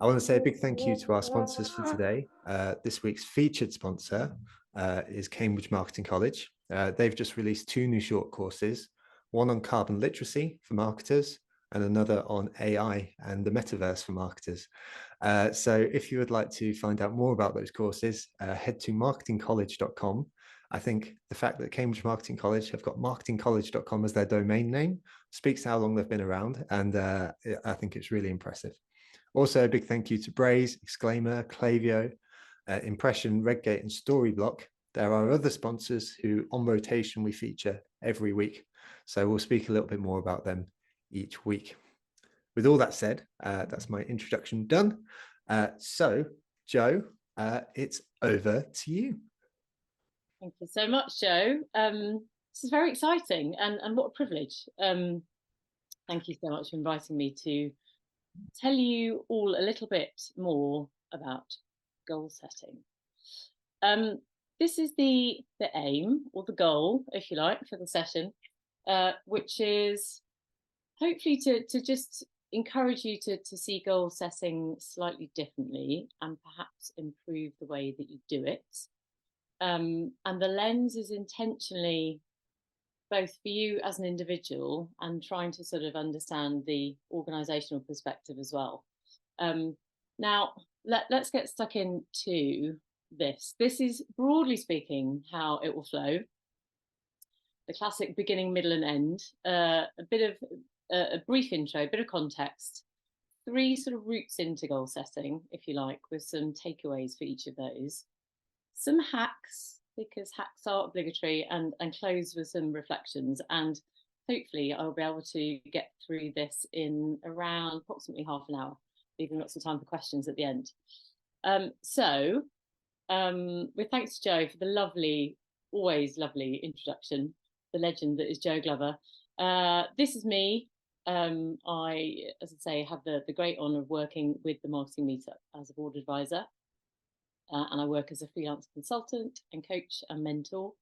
I want to say a big thank you to our sponsors for today. This week's featured sponsor is Cambridge Marketing College. They've just released 2 new short courses, one on carbon literacy for marketers and another on AI and the metaverse for marketers. So if you would like to find out more about those courses, head to marketingcollege.com. I think the fact that Cambridge Marketing College have got marketingcollege.com as their domain name speaks to how long they've been around, and I think it's really impressive. Also, a big thank you to Braze, Exclaimer, Klaviyo, Impression, Redgate, and Storyblock. There are other sponsors who, on rotation, we feature every week. So we'll speak a little bit more about them each week. With all that said, that's my introduction done. So, Jo, it's over to you. Thank you so much, Jo. This is very exciting, and what a privilege. Thank you so much for inviting me to tell you all a little bit more about goal setting. This is the aim, or the goal, if you like, for the session, which is hopefully to just encourage you to see goal setting slightly differently and perhaps improve the way that you do it. And the lens is intentionally both for you as an individual and trying to sort of understand the organizational perspective as well. Now, let's get stuck into this. This is, broadly speaking, how it will flow. The classic beginning, middle, and end. A bit of a brief intro, a bit of context. 3 sort of routes into goal setting, if you like, with some takeaways for each of those. Some hacks, because hacks are obligatory, and close with some reflections. And hopefully I'll be able to get through this in around approximately half an hour, leaving lots of time for questions at the end. With thanks to Jo for the lovely, always lovely introduction, the legend that is Jo Glover. This is me. I, as I say, have the great honour of working with the Marketing Meetup as a board advisor. And I work as a freelance consultant and coach and mentor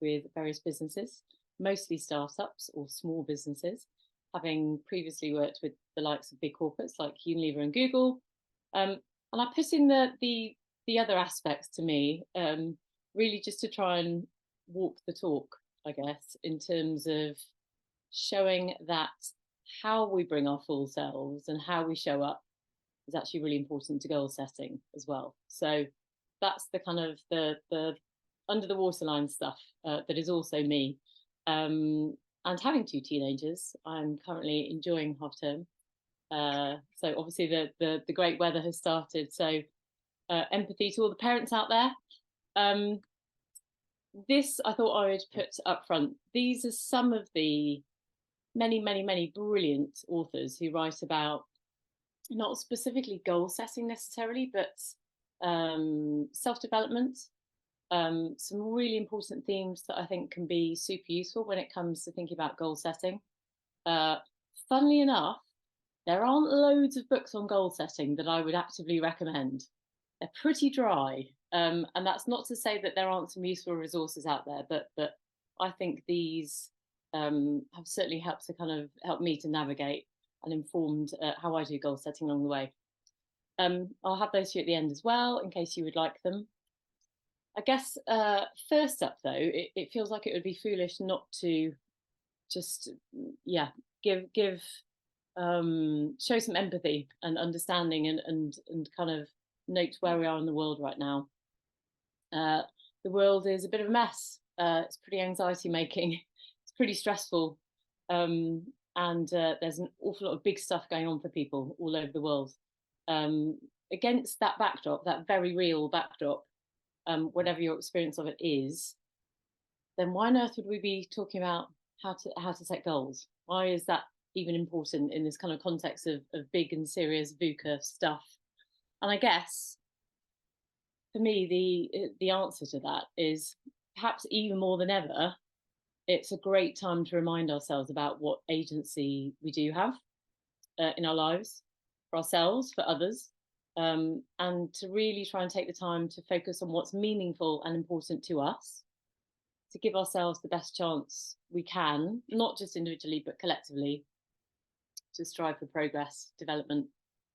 with various businesses, mostly startups or small businesses, having previously worked with the likes of big corporates like Unilever and Google. And I put in the other aspects to me, really just to try and walk the talk, I guess, in terms of showing that how we bring our full selves and how we show up is actually really important to goal setting as well. So that's the kind of the under the waterline stuff that is also me. And having 2 teenagers, I'm currently enjoying half term. So obviously the great weather has started. So empathy to all the parents out there. This I thought I would put up front. These are some of the many brilliant authors who write about not specifically goal setting necessarily, but self-development, some really important themes that I think can be super useful when it comes to thinking about goal setting. Funnily enough, there aren't loads of books on goal setting that I would actively recommend. They're pretty dry, and that's not to say that there aren't some useful resources out there, but I think these have certainly helped to kind of help me to navigate and informed how I do goal setting along the way. I'll have those to you at the end as well, in case you would like them. I guess first up, though, it feels like it would be foolish not to just, show some empathy and understanding and kind of note where we are in the world right now. The world is a bit of a mess. It's pretty anxiety-making. It's pretty stressful. And there's an awful lot of big stuff going on for people all over the world. Against that backdrop, that very real backdrop, whatever your experience of it is, then why on earth would we be talking about how to set goals? Why is that even important in this kind of context of big and serious VUCA stuff? And I guess for me, the answer to that is perhaps even more than ever, it's a great time to remind ourselves about what agency we do have in our lives, for ourselves, for others, and to really try and take the time to focus on what's meaningful and important to us, to give ourselves the best chance we can, not just individually, but collectively, to strive for progress, development,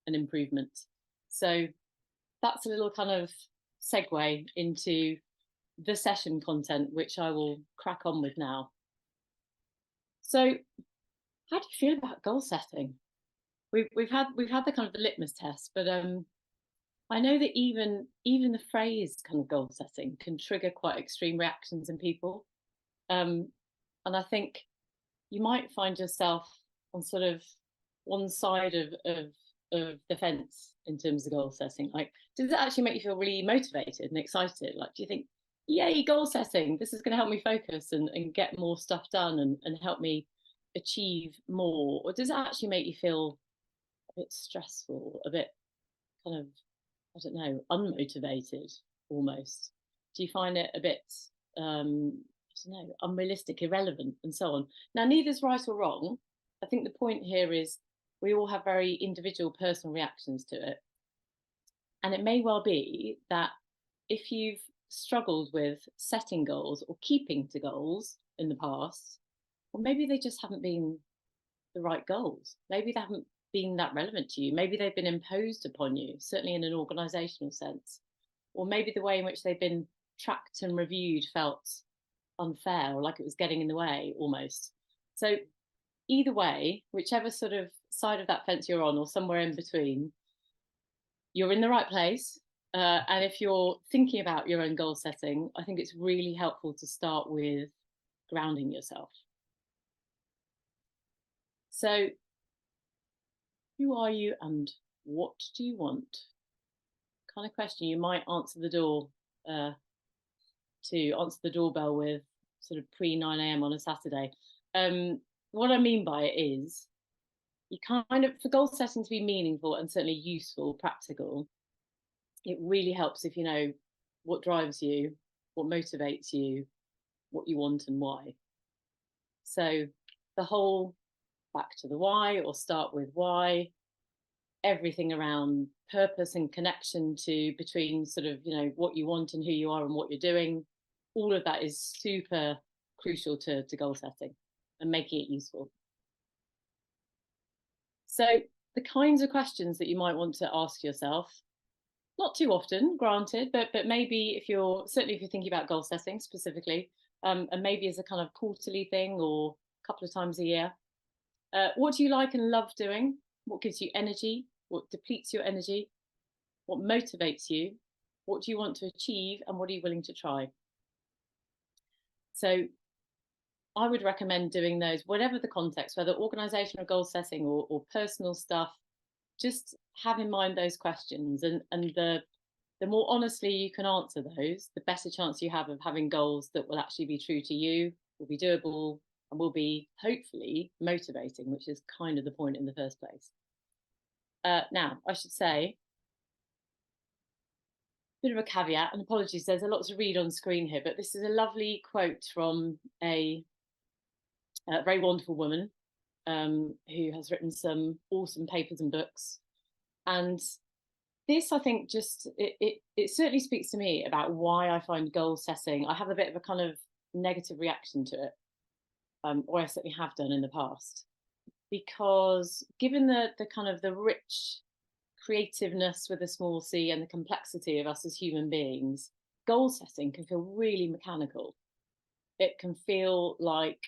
and improvement. So that's a little kind of segue into the session content, which I will crack on with now. So how do you feel about goal setting? We've had the kind of the litmus test, but I know that even the phrase kind of goal setting can trigger quite extreme reactions in people, and I think you might find yourself on sort of one side of the fence in terms of goal setting. Like, does it actually make you feel really motivated and excited? Like, do you think, yay, goal setting, this is going to help me focus and get more stuff done and help me achieve more? Or does it actually make you feel a bit stressful, a bit kind of, I don't know, unmotivated almost? Do you find it a bit, I don't know, unrealistic, irrelevant, and so on? Now, neither's right or wrong. I think the point here is we all have very individual personal reactions to it. And it may well be that if you've struggled with setting goals or keeping to goals in the past, well, maybe they just haven't been the right goals. Maybe they haven't been that relevant to you. Maybe they've been imposed upon you, certainly in an organizational sense. Or maybe the way in which they've been tracked and reviewed felt unfair or like it was getting in the way almost. So either way, whichever sort of side of that fence you're on or somewhere in between, you're in the right place. And if you're thinking about your own goal setting, I think it's really helpful to start with grounding yourself. So who are you and what do you want? Kind of question you might answer the doorbell with sort of pre 9 a.m. on a Saturday. What I mean by it is you kind of, for goal setting to be meaningful and certainly useful, practical, it really helps if you know what drives you, what motivates you, what you want and why. So the whole back to the why or start with why, everything around purpose and connection to between sort of, you know, what you want and who you are and what you're doing, all of that is super crucial to goal setting and making it useful. So the kinds of questions that you might want to ask yourself, not too often, granted, but maybe if you're thinking about goal setting specifically, and maybe as a kind of quarterly thing or a couple of times a year, what do you like and love doing? What gives you energy? What depletes your energy? What motivates you? What do you want to achieve? And what are you willing to try? So I would recommend doing those, whatever the context, whether organizational goal setting or personal stuff, just have in mind those questions. And the more honestly you can answer those, the better chance you have of having goals that will actually be true to you, will be doable, and will be hopefully motivating, which is kind of the point in the first place. Now, I should say, bit of a caveat, and apologies, there's a lot to read on screen here, but this is a lovely quote from a very wonderful woman who has written some awesome papers and books. And this, I think, just it certainly speaks to me about why I find goal setting, I have a bit of a kind of negative reaction to it, or I certainly have done in the past, because given the kind of the rich creativeness with a small c and the complexity of us as human beings, goal setting can feel really mechanical. It can feel like,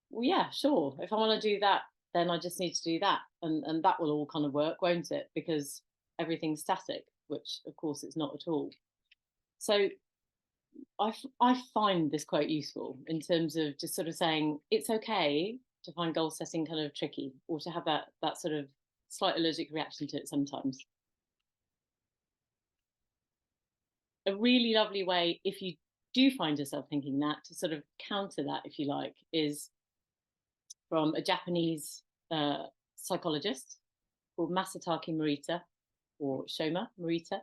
well, yeah, sure, if I want to do that, then I just need to do that, and that will all kind of work, won't it? Because everything's static, which of course it's not at all. So I find this quite useful in terms of just sort of saying it's okay to find goal setting kind of tricky, or to have that sort of slight allergic reaction to it sometimes. A really lovely way, if you do find yourself thinking that, to sort of counter that, if you like, is from a Japanese psychologist called Masataki Morita, or Shoma Morita,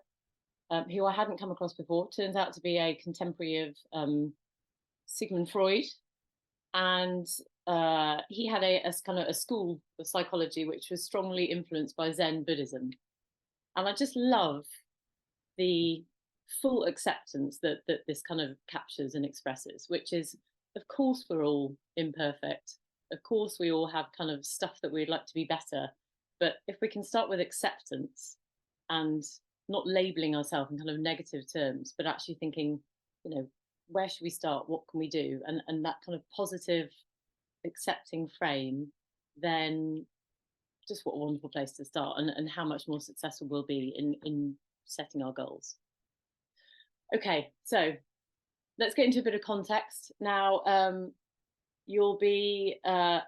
who I hadn't come across before. Turns out to be a contemporary of Sigmund Freud, and he had a kind of a school of psychology which was strongly influenced by Zen Buddhism, and I just love the full acceptance that this kind of captures and expresses, which is, of course, we're all imperfect. Of course, we all have kind of stuff that we'd like to be better. But if we can start with acceptance, and not labeling ourselves in kind of negative terms, but actually thinking, where should we start? What can we do? And that kind of positive, accepting frame, then just what a wonderful place to start, and how much more successful we'll be in setting our goals. Okay, so let's get into a bit of context. Now, you'll be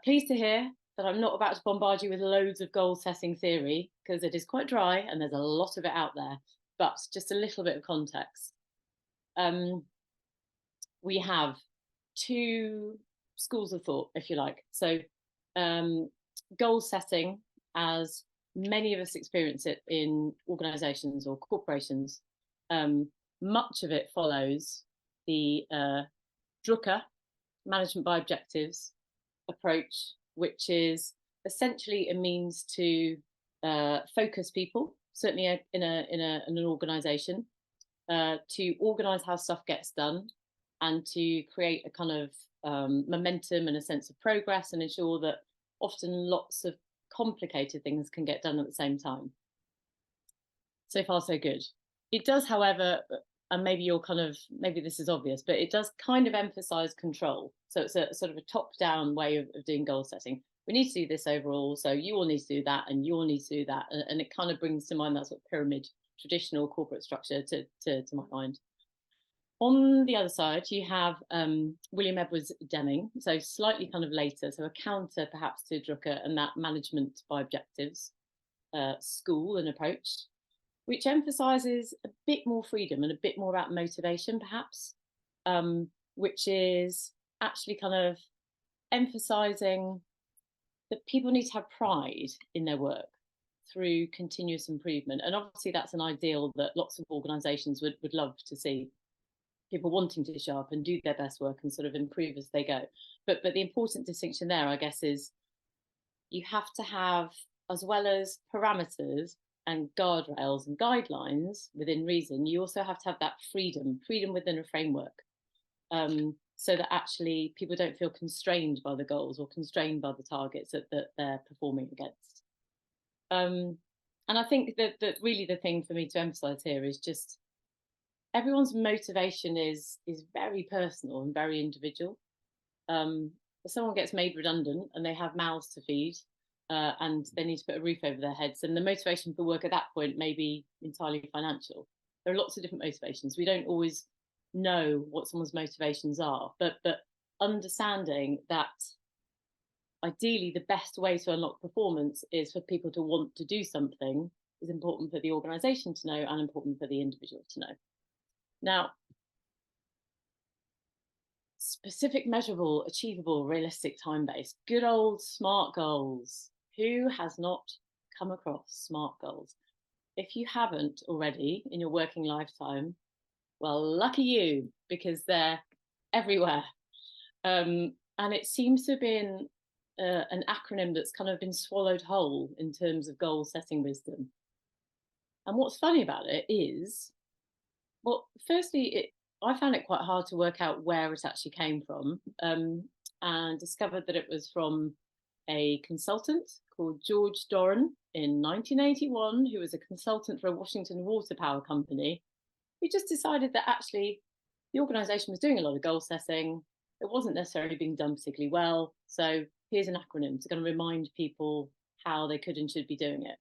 pleased to hear that I'm not about to bombard you with loads of goal setting theory, because it is quite dry and there's a lot of it out there, but just a little bit of context. We have two schools of thought, if you like. So goal setting, as many of us experience it in organizations or corporations, much of it follows the Drucker, management by objectives approach, which is essentially a means to focus people, certainly in an organization, to organize how stuff gets done, and to create a kind of momentum and a sense of progress, and ensure that often lots of complicated things can get done at the same time. So far, so good. It does, however, and maybe this is obvious, but it does kind of emphasize control. So it's a sort of a top-down way of doing goal setting. We need to do this overall, so you all need to do that, and you all need to do that. And it kind of brings to mind that sort of pyramid, traditional corporate structure to my mind. On the other side, you have William Edwards Deming, so slightly kind of later, so a counter perhaps to Drucker and that management by objectives school and approach, which emphasizes a bit more freedom and a bit more about motivation, perhaps, which is actually kind of emphasizing that people need to have pride in their work through continuous improvement. And obviously that's an ideal that lots of organizations would love to see, people wanting to show up and do their best work and sort of improve as they go. But the important distinction there, I guess, is you have to have, as well as parameters and guardrails and guidelines within reason, you also have to have that freedom within a framework, so that actually people don't feel constrained by the goals or constrained by the targets that they're performing against. And I think that really the thing for me to emphasize here is just everyone's motivation is very personal and very individual. If someone gets made redundant and they have mouths to feed, and they need to put a roof over their heads, and the motivation for work at that point may be entirely financial. There are lots of different motivations. We don't always know what someone's motivations are, but understanding that ideally the best way to unlock performance is for people to want to do something is important for the organization to know and important for the individual to know. Now, specific, measurable, achievable, realistic, time-based, good old SMART goals. Who has not come across SMART goals? If you haven't already in your working lifetime, well, lucky you, because they're everywhere. And it seems to have been an acronym that's kind of been swallowed whole in terms of goal setting wisdom. And what's funny about it is, well, firstly, I found it quite hard to work out where it actually came from, and discovered that it was from a consultant called George Doran in 1981, who was a consultant for a Washington water power company, who just decided that actually the organization was doing a lot of goal setting. It wasn't necessarily being done particularly well. So here's an acronym to kind of remind people how they could and should be doing it.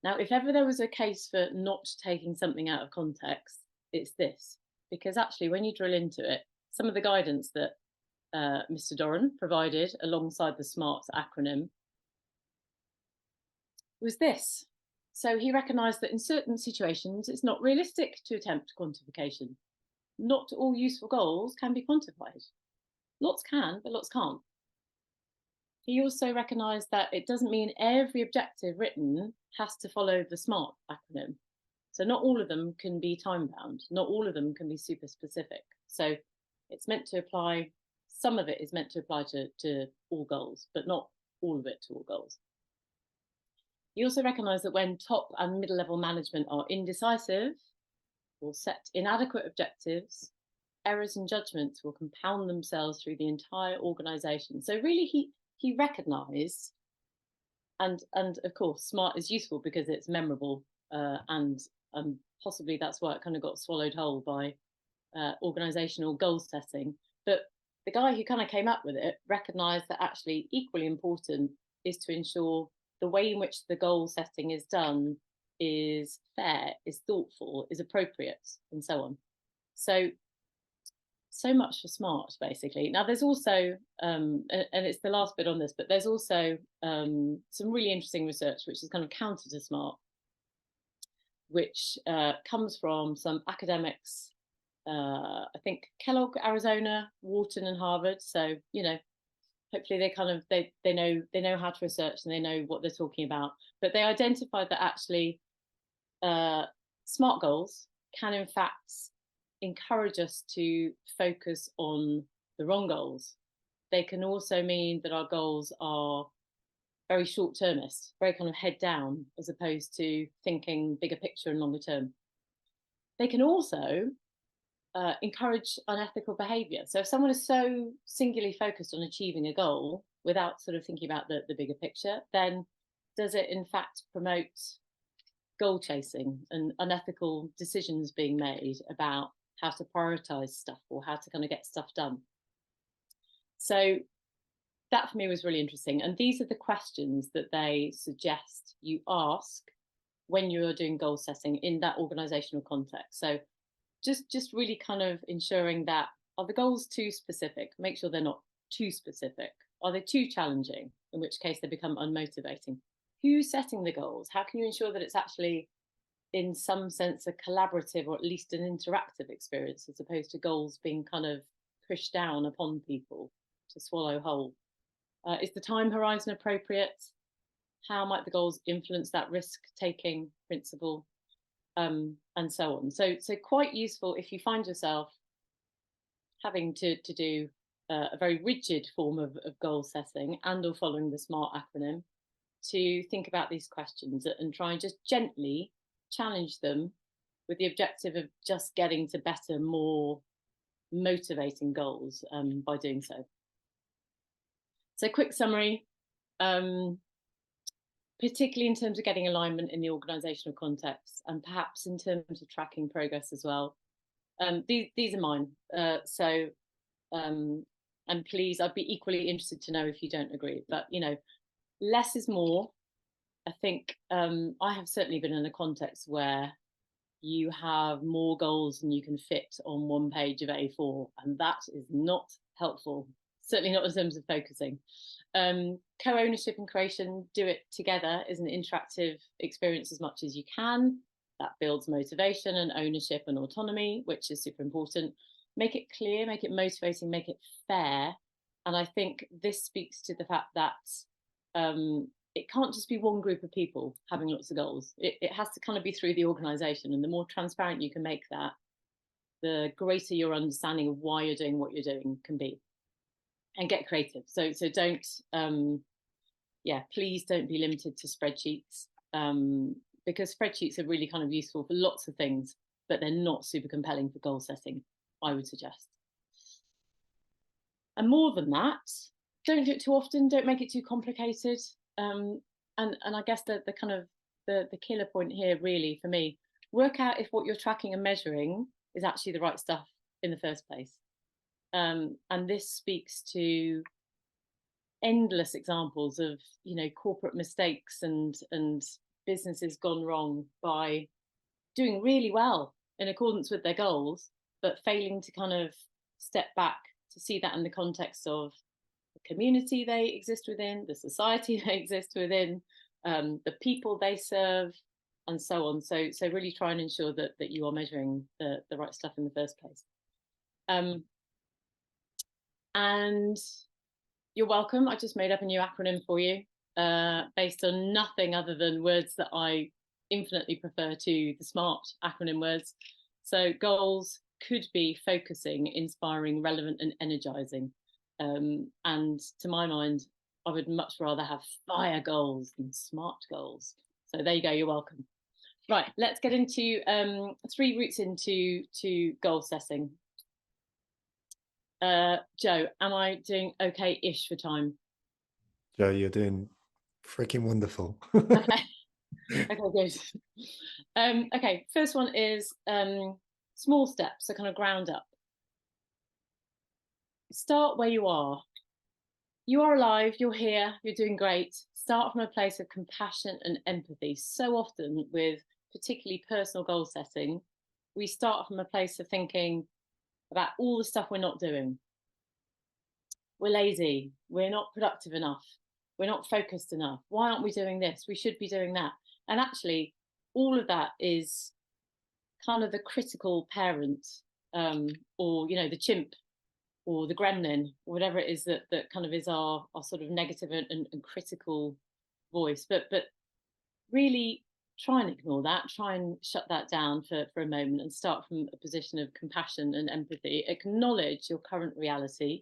Now, if ever there was a case for not taking something out of context, it's this, because actually when you drill into it, some of the guidance that Mr. Doran provided alongside the SMART acronym was this. So he recognised that in certain situations, it's not realistic to attempt quantification. Not all useful goals can be quantified. Lots can, but lots can't. He also recognised that it doesn't mean every objective written has to follow the SMART acronym. So not all of them can be time-bound. Not all of them can be super specific. So it's meant to apply, some of it is meant to apply to all goals, but not all of it to all goals. He also recognised that when top and middle level management are indecisive or set inadequate objectives, errors in judgments will compound themselves through the entire organisation. So really he recognised, and of course SMART is useful because it's memorable and possibly that's why it kind of got swallowed whole by organizational goal setting. But the guy who kind of came up with it recognized that actually equally important is to ensure the way in which the goal setting is done is fair, is thoughtful, is appropriate, and so on. So much for SMART, basically. Now, there's also, and it's the last bit on this, but there's also some really interesting research which is kind of counter to SMART, which comes from some academics, I think Kellogg, Arizona, Wharton, and Harvard. So, you know, hopefully they kind of they know how to research and they know what they're talking about. But they identified that actually SMART goals can in fact encourage us to focus on the wrong goals. They can also mean that our goals are very short-termist, very kind of head down, as opposed to thinking bigger picture and longer term. They can also encourage unethical behavior. So if someone is so singularly focused on achieving a goal without sort of thinking about the bigger picture, then does it in fact promote goal chasing and unethical decisions being made about how to prioritize stuff or how to kind of get stuff done? So that for me was really interesting. And these are the questions that they suggest you ask when you're doing goal setting in that organizational context. So just really kind of ensuring that, are the goals too specific? Make sure they're not too specific. Are they too challenging? In which case they become unmotivating. Who's setting the goals? How can you ensure that it's actually in some sense a collaborative or at least an interactive experience, as opposed to goals being kind of pushed down upon people to swallow whole? Is the time horizon appropriate? How might the goals influence that risk-taking principle? And so on. So quite useful if you find yourself having to do a very rigid form of goal setting and or following the SMART acronym, to think about these questions and try and just gently challenge them with the objective of just getting to better, more motivating goals by doing so. So quick summary, particularly in terms of getting alignment in the organizational context and perhaps in terms of tracking progress as well. These are mine. And please, I'd be equally interested to know if you don't agree, but you know, less is more. I think I have certainly been in a context where you have more goals than you can fit on one page of A4, and that is not helpful, certainly not in terms of focusing. Co-ownership and creation, do it together, is an interactive experience as much as you can. That builds motivation and ownership and autonomy, which is super important. Make it clear, make it motivating, make it fair. And I think this speaks to the fact that it can't just be one group of people having lots of goals. It has to kind of be through the organization. And the more transparent you can make that, the greater your understanding of why you're doing what you're doing can be. And get creative. So don't, please don't be limited to spreadsheets, because spreadsheets are really kind of useful for lots of things, but they're not super compelling for goal setting, I would suggest. And more than that, don't do it too often. Don't make it too complicated. And I guess the kind of the killer point here, really, for me, work out if what you're tracking and measuring is actually the right stuff in the first place. And this speaks to endless examples of, you know, corporate mistakes and businesses gone wrong by doing really well in accordance with their goals, but failing to kind of step back to see that in the context of the community they exist within, the society they exist within, the people they serve, and so on. So really try and ensure that you are measuring the right stuff in the first place. And you're welcome. I just made up a new acronym for you based on nothing other than words that I infinitely prefer to the SMART acronym words. So goals could be focusing, inspiring, relevant, and energizing. And to my mind, I would much rather have fire goals than SMART goals. So there you go. You're welcome. Right. Let's get into 3 routes into goal setting. Jo, am I doing okay-ish for time? Jo, you're doing freaking wonderful. Okay. Okay, good. Okay, first one is small steps, so kind of ground up. Start where you are. You are alive, you're here, you're doing great. Start from a place of compassion and empathy. So often, with particularly personal goal setting, we start from a place of thinking about all the stuff we're not doing. We're lazy, we're not productive enough, we're not focused enough. Why aren't we doing this? We should be doing that. And actually, all of that is kind of the critical parent, or the chimp or the gremlin, or whatever it is that kind of is our sort of negative and critical voice. But really try and ignore that, try and shut that down for a moment and start from a position of compassion and empathy. Acknowledge your current reality.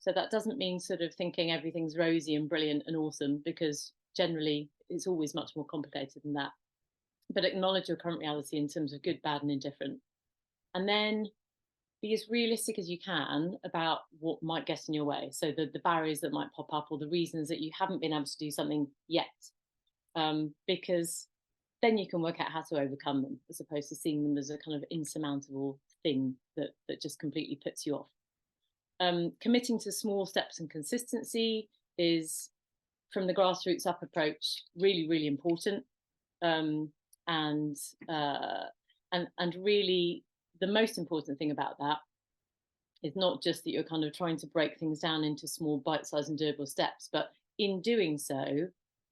So that doesn't mean sort of thinking everything's rosy and brilliant and awesome, because generally it's always much more complicated than that. But acknowledge your current reality in terms of good, bad, and indifferent. And then be as realistic as you can about what might get in your way. So the barriers that might pop up, or the reasons that you haven't been able to do something yet. Because then you can work out how to overcome them, as opposed to seeing them as a kind of insurmountable thing that just completely puts you off. Committing to small steps and consistency is, from the grassroots up approach, really, really important. And really, the most important thing about that is not just that you're kind of trying to break things down into small bite-sized and doable steps, but in doing so,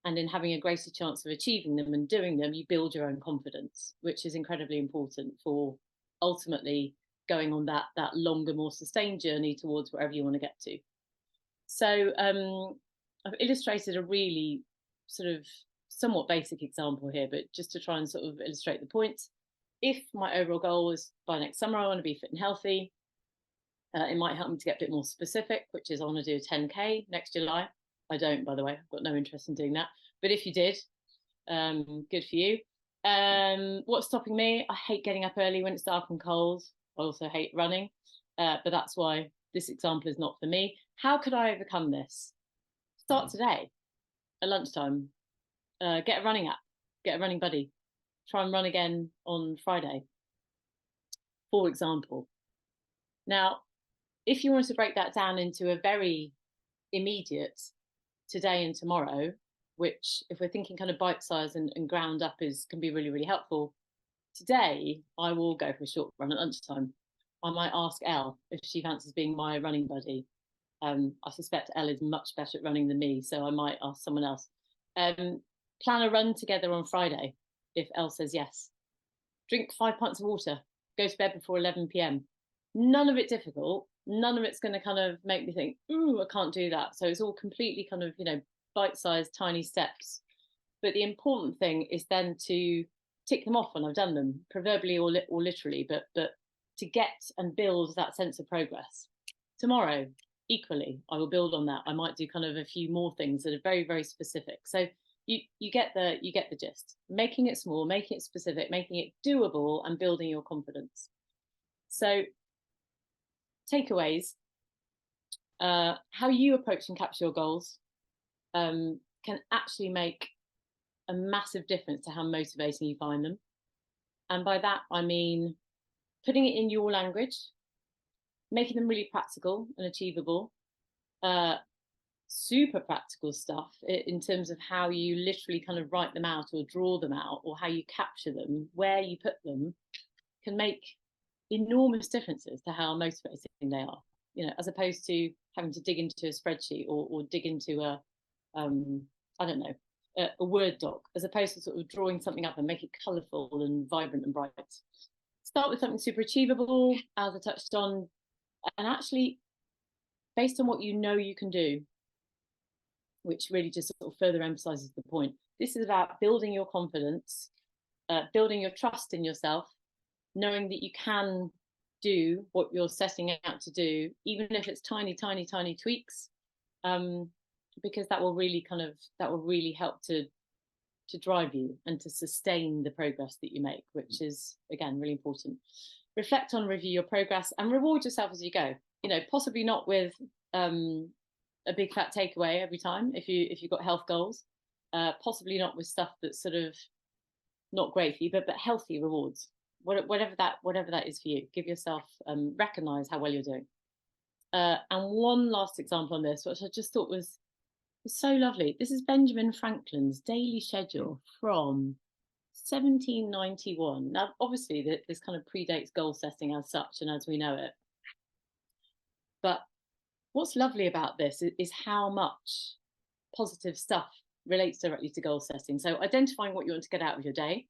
and in having a greater chance of achieving them and doing them, you build your own confidence, which is incredibly important for ultimately going on that longer, more sustained journey towards wherever you want to get to. So I've illustrated a really sort of somewhat basic example here, but just to try and sort of illustrate the point. If my overall goal is by next summer I want to be fit and healthy, it might help me to get a bit more specific, which is I want to do a 10K next July. I don't, by the way, I've got no interest in doing that. But if you did, good for you. What's stopping me? I hate getting up early when it's dark and cold. I also hate running, but that's why this example is not for me. How could I overcome this? Start today at lunchtime. Get a running app, get a running buddy. Try and run again on Friday, for example. Now, if you want to break that down into a very immediate today and tomorrow, which if we're thinking kind of bite size and ground up can be really, really helpful. Today, I will go for a short run at lunchtime. I might ask Elle if she fancies being my running buddy. I suspect Elle is much better at running than me, so I might ask someone else. Plan a run together on Friday, if Elle says yes. Drink 5 pints of water. Go to bed before 11 p.m. None of it difficult. None of it's going to kind of make me think, ooh, I can't do that. So it's all completely kind of, bite-sized, tiny steps. But the important thing is then to tick them off when I've done them, proverbially or literally, but to get and build that sense of progress. Tomorrow, equally, I will build on that. I might do kind of a few more things that are very, very specific. So you get the gist. Making it small, making it specific, making it doable, and building your confidence. So takeaways: how you approach and capture your goals can actually make a massive difference to how motivating you find them. And by that, I mean putting it in your language, making them really practical and achievable, super practical stuff in terms of how you literally kind of write them out or draw them out, or how you capture them, where you put them, can make enormous differences to how motivating they are, as opposed to having to dig into a spreadsheet or dig into a Word doc, as opposed to sort of drawing something up and make it colourful and vibrant and bright. Start with something super achievable, as I touched on, and actually based on what you can do, which really just sort of further emphasises the point. This is about building your confidence, building your trust in yourself, knowing that you can do what you're setting out to do, even if it's tiny, tiny, tiny tweaks, because that will really help to drive you and to sustain the progress that you make, which is, again, really important. Reflect on, review your progress, and reward yourself as you go. Possibly not with a big fat takeaway every time if you've got health goals, possibly not with stuff that's sort of not great for you, but healthy rewards. Whatever that is for you, give yourself, recognize how well you're doing. And one last example on this, which I just thought was so lovely. This is Benjamin Franklin's daily schedule from 1791. Now, obviously, this kind of predates goal setting as such and as we know it. But what's lovely about this is how much positive stuff relates directly to goal setting. So identifying what you want to get out of your day,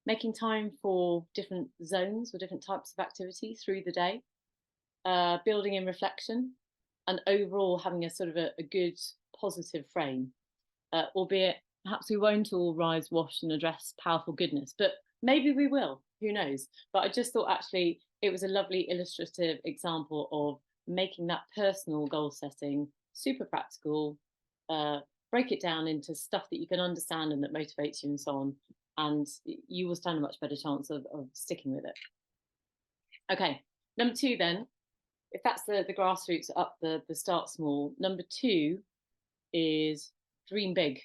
making time for different zones or different types of activity through the day, building in reflection, and overall having a sort of a good positive frame, albeit perhaps we won't all rise, wash and address powerful goodness, but maybe we will, who knows. But I just thought actually it was a lovely illustrative example of making that personal goal setting super practical, break it down into stuff that you can understand and that motivates you and so on, and you will stand a much better chance of sticking with it. Okay, number 2 then, if that's the grassroots up, the start small, number 2 is dream big.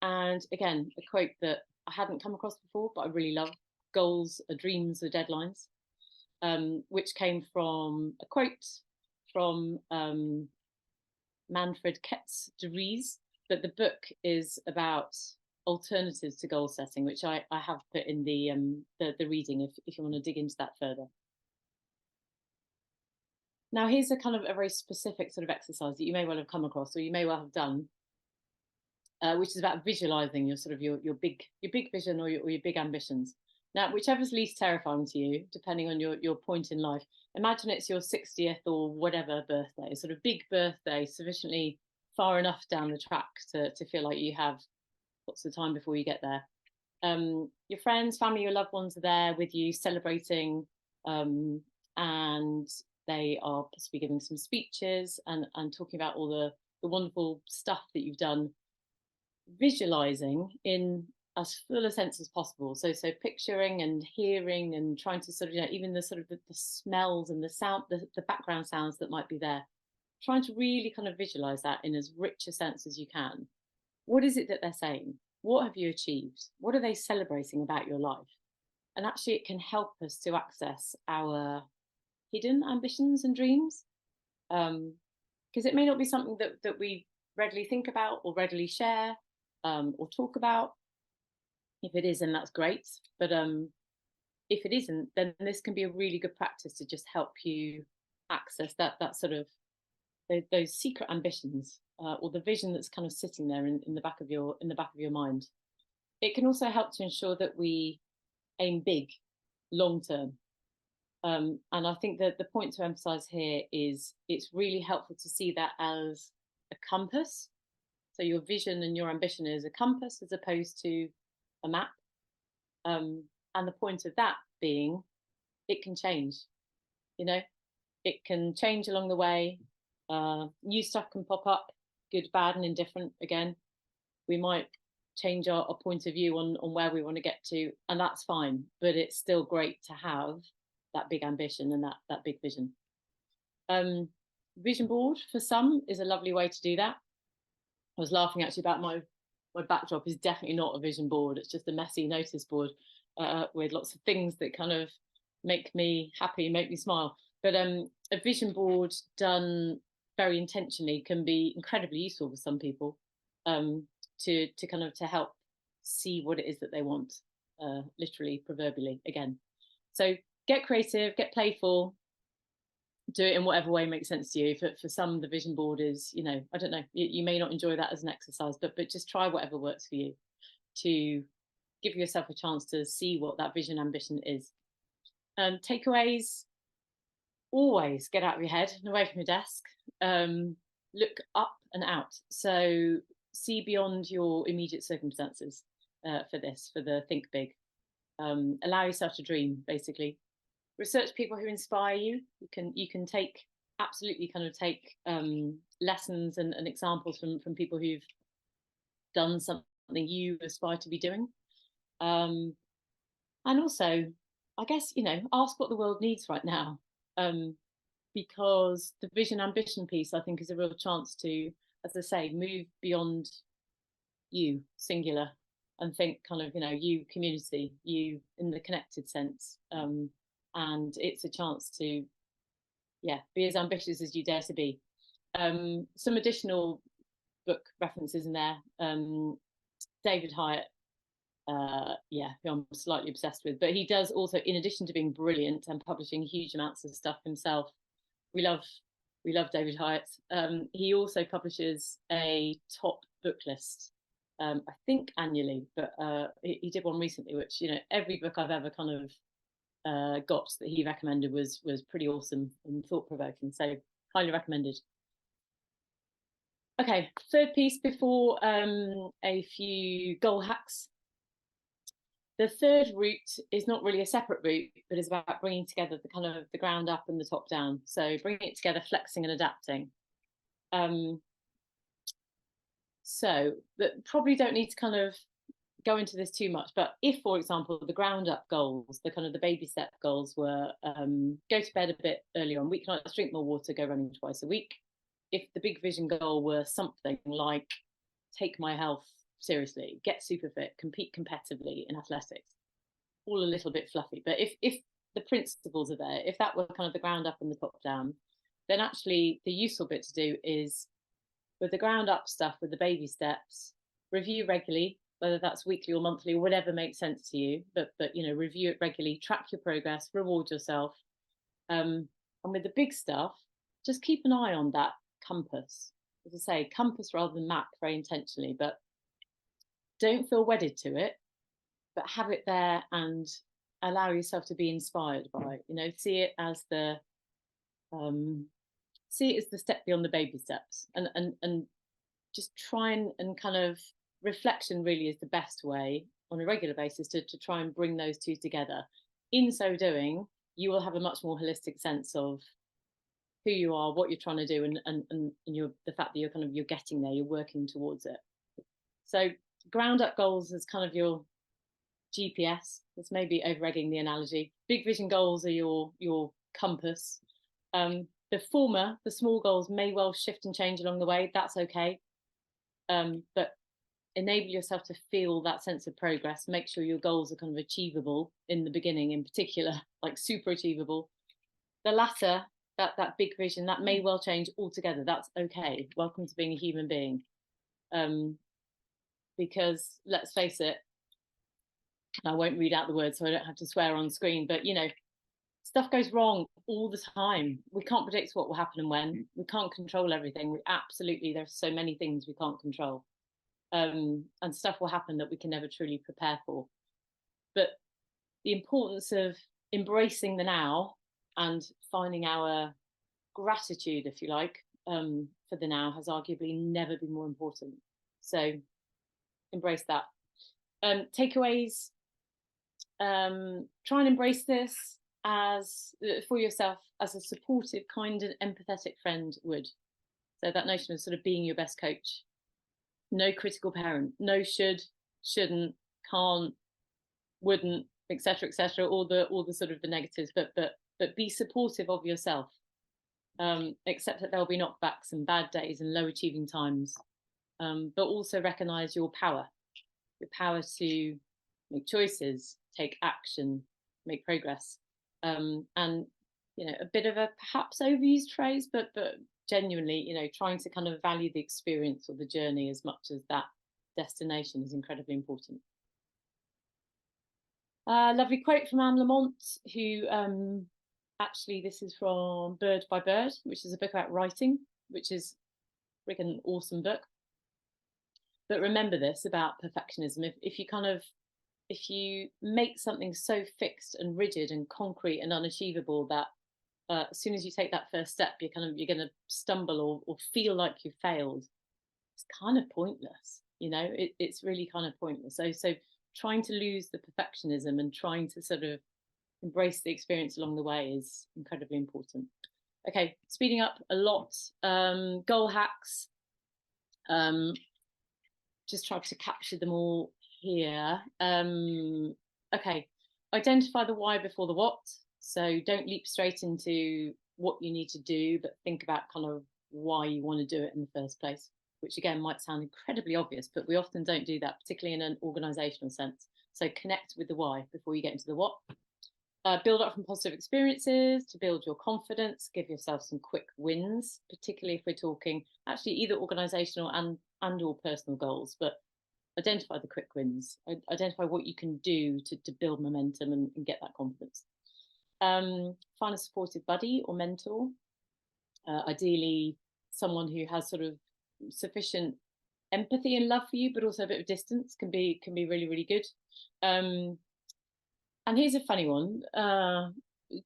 And again, a quote that I hadn't come across before, but I really love: goals are dreams or deadlines, which came from a quote from Manfred Ketz de Vries, but the book is about alternatives to goal setting, which I have put in the reading if you want to dig into that further. Now, here's a kind of a very specific sort of exercise that you may well have come across or you may well have done, which is about visualizing your sort of your big vision or your big ambitions. Now, whichever's least terrifying to you, depending on your point in life, imagine it's your 60th or whatever birthday, a sort of big birthday, sufficiently far enough down the track to feel like you have lots of time before you get there. Your friends, family, your loved ones are there with you celebrating, and they are possibly giving some speeches and talking about all the wonderful stuff that you've done, visualizing in as full a sense as possible. So picturing and hearing and trying to sort of, even the sort of the smells and the sound, the background sounds that might be there, trying to really kind of visualize that in as rich a sense as you can. What is it that they're saying? What have you achieved? What are they celebrating about your life? And actually it can help us to access our hidden ambitions and dreams, because it may not be something that we readily think about or readily share, or talk about. If it is, then that's great. But if it isn't, then this can be a really good practice to just help you access that sort of those secret ambitions, or the vision that's kind of sitting there in the back of your mind. It can also help to ensure that we aim big, long term. And I think that the point to emphasize here is it's really helpful to see that as a compass. So your vision and your ambition is a compass as opposed to a map. And the point of that being, it can change, it can change along the way. New stuff can pop up, good, bad and indifferent. Again, we might change our point of view on where we want to get to, and that's fine, but it's still great to have that big ambition and that big vision. Vision board for some is a lovely way to do that. I was laughing actually about my backdrop is definitely not a vision board. It's just a messy notice board with lots of things that kind of make me happy, make me smile. But a vision board done very intentionally can be incredibly useful for some people, to help see what it is that they want, literally, proverbially, again. So get creative, get playful, do it in whatever way makes sense to you. For some, the vision board is, I don't know, you may not enjoy that as an exercise, but just try whatever works for you to give yourself a chance to see what that vision ambition is. Takeaways: always get out of your head and away from your desk. Look up and out. So see beyond your immediate circumstances for the think big. Allow yourself to dream, basically. Research people who inspire you. You can absolutely take lessons and examples from people who've done something you aspire to be doing. And also, I guess, ask what the world needs right now. Because the vision ambition piece, I think, is a real chance to as I say, move beyond you, singular, and think kind of, you community, you in the connected sense. And it's a chance to, be as ambitious as you dare to be. Some additional book references in there. David Hyatt, who I'm slightly obsessed with, but he does also, in addition to being brilliant and publishing huge amounts of stuff himself, we love David Hyatt. He also publishes a top book list, I think annually, but he did one recently, which, every book I've ever kind of got that he recommended was pretty awesome and thought-provoking, so highly recommended. Okay, third piece before a few goal hacks. The third route is not really a separate route, but is about bringing together the kind of the ground up and the top down. So bringing it together, flexing and adapting. So that probably don't need to kind of go into this too much, but if, for example, the ground up goals, the kind of the baby step goals were go to bed a bit earlier on weeknights, drink more water, go running twice a week. If the big vision goal were something like take my health seriously, get super fit, compete competitively in athletics, all a little bit fluffy. But if the principles are there, if that were kind of the ground up and the top down, then actually the useful bit to do is, with the ground up stuff, with the baby steps, review regularly, whether that's weekly or monthly or whatever makes sense to you, but review it regularly, track your progress, reward yourself. And with the big stuff, just keep an eye on that compass. As I say, compass rather than map, very intentionally, but don't feel wedded to it, but have it there and allow yourself to be inspired by it. See it as the step beyond the baby steps, and just try and kind of reflection really is the best way on a regular basis to try and bring those two together. In so doing, you will have a much more holistic sense of who you are, what you're trying to do, and the fact that you're getting there, you're working towards it. So ground up goals is kind of your GPS. That's maybe over-egging the analogy. Big vision goals are your compass. The former, the small goals, may well shift and change along the way. That's okay. But enable yourself to feel that sense of progress. Make sure your goals are kind of achievable in the beginning, in particular, like super achievable. The latter, that big vision, that may well change altogether. That's okay. Welcome to being a human being. Because let's face it, I won't read out the words so I don't have to swear on screen, but stuff goes wrong all the time. We can't predict what will happen and when. We can't control everything. There's so many things we can't control. And stuff will happen that we can never truly prepare for. But the importance of embracing the now and finding our gratitude, if you like, for the now has arguably never been more important. So embrace that. Takeaways, try and embrace this as for yourself as a supportive, kind and empathetic friend would. So that notion of sort of being your best coach. No critical parent, no should, shouldn't, can't, wouldn't, etc., all the sort of the negatives, but be supportive of yourself. Accept that there'll be knockbacks and bad days and low achieving times, but also recognize your power to make choices, take action, make progress. And a bit of a perhaps overused phrase, but genuinely, trying to kind of value the experience or the journey as much as that destination is incredibly important. Lovely quote from Anne Lamont, who actually, this is from Bird by Bird, which is a book about writing, which is a freaking awesome book. But remember this about perfectionism. If you make something so fixed and rigid and concrete and unachievable that as soon as you take that first step, you're going to stumble or feel like you failed, it's kind of pointless. It's really kind of pointless. So trying to lose the perfectionism and trying to sort of embrace the experience along the way is incredibly important. Okay, speeding up a lot. Goal hacks. Just try to capture them all here. Okay, identify the why before the what. So don't leap straight into what you need to do, but think about kind of why you want to do it in the first place. which again might sound incredibly obvious, but we often don't do that, particularly in an organizational sense. So connect with the why before you get into the what. Build up from positive experiences to build your confidence. Give yourself some quick wins, particularly if we're talking actually either organizational and or personal goals, but identify the quick wins, identify what you can do to build momentum and get that confidence. Find a supportive buddy or mentor, ideally someone who has sort of sufficient empathy and love for you, but also a bit of distance can be really, really good. And here's a funny one,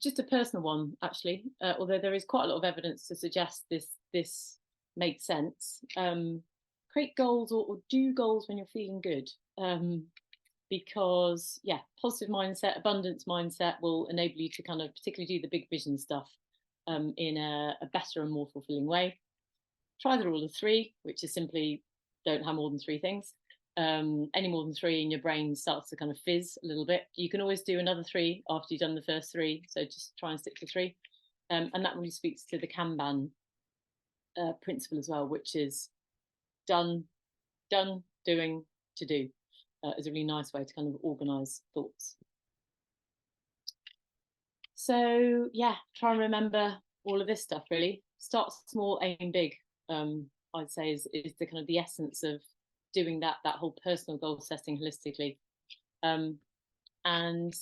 just a personal one, actually, although there is quite a lot of evidence to suggest this makes sense. Create goals or do goals when you're feeling good. Because, yeah, positive mindset, abundance mindset will enable you to kind of particularly do the big vision stuff in a better and more fulfilling way. Try the rule of three, which is simply don't have more than three things. Any more than three and your brain starts to kind of fizz a little bit. You can always do another three after you've done the first three, so just try and stick to three. And that really speaks to the Kanban principle as well, which is done, doing, to do. Is a really nice way to kind of organize thoughts. So yeah, try and remember all of this stuff, really. Start small, aim big, I'd say is the kind of the essence of doing that whole personal goal setting holistically. And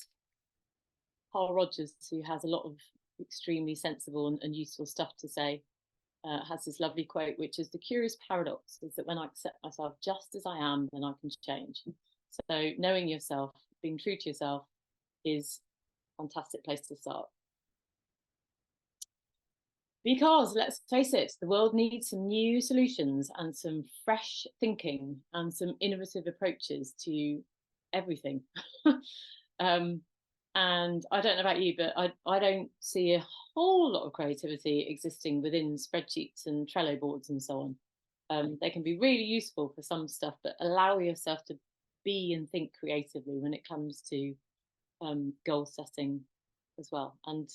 Carl Rogers, who has a lot of extremely sensible and useful stuff to say, has this lovely quote, which is, the curious paradox is that when I accept myself just as I am, then I can change. So knowing yourself, being true to yourself is a fantastic place to start. Because let's face it, the world needs some new solutions and some fresh thinking and some innovative approaches to everything. And I don't know about you, but I don't see a whole lot of creativity existing within spreadsheets and Trello boards and so on. They can be really useful for some stuff, but allow yourself to be and think creatively when it comes to goal setting as well. And